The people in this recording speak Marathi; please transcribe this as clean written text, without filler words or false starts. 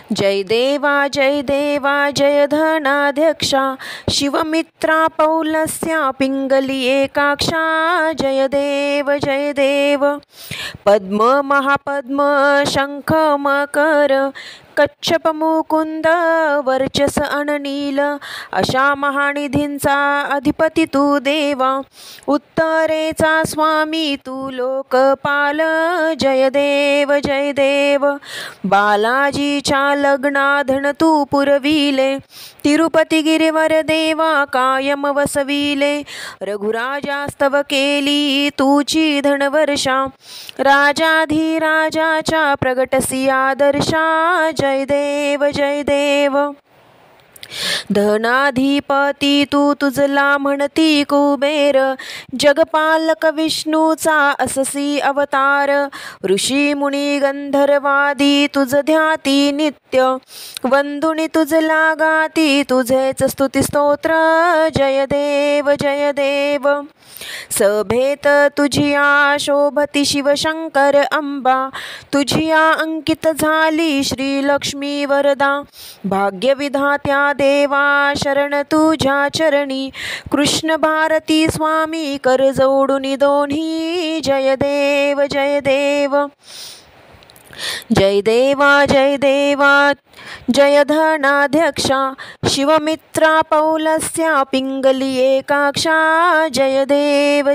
जय देवा जय धनाध्यक्षा शिवमित्रा पौलस्या पिंगली एकाक्षा जय देव पद्म महापद्म शंख मकर कच्छप मुकुंद वर्चस अननील अशा महानिधींचा अधिपती तू देवा उत्तरेचा स्वामी तू लोकपाल जय देव बालाजीच्या लग्नाधन तू पुरविले तिरुपती गिरीवर देवा कायम वसविले रघुराजास्तव केली तूची धनवर्षा राजाधिराजाच्या प्रगटसी आदर्शा जय देव धनाधिपती तू तुझला म्हणती कुबेर जगपालक विष्णूचा अससी अवतार ऋषी मुनी गंधर्वादी तुझ ध्याती नित्य वंदुनी तुझला गाती तुझेच स्तुती स्तोत्र जय देव सभेत तुझिया शोभती शिवशंकर अंबा तुझिया अंकित झाली श्री लक्ष्मी वरदा भाग्यविधात्या देवा शरण तुझ्या चरणी कृष्ण भारती स्वामी कर जोडुनी दोन्ही जय देव जय देवा जय धनाध्यक्षा शिवमित्रा पौलस्या पिंगली एकाक्षा जय देव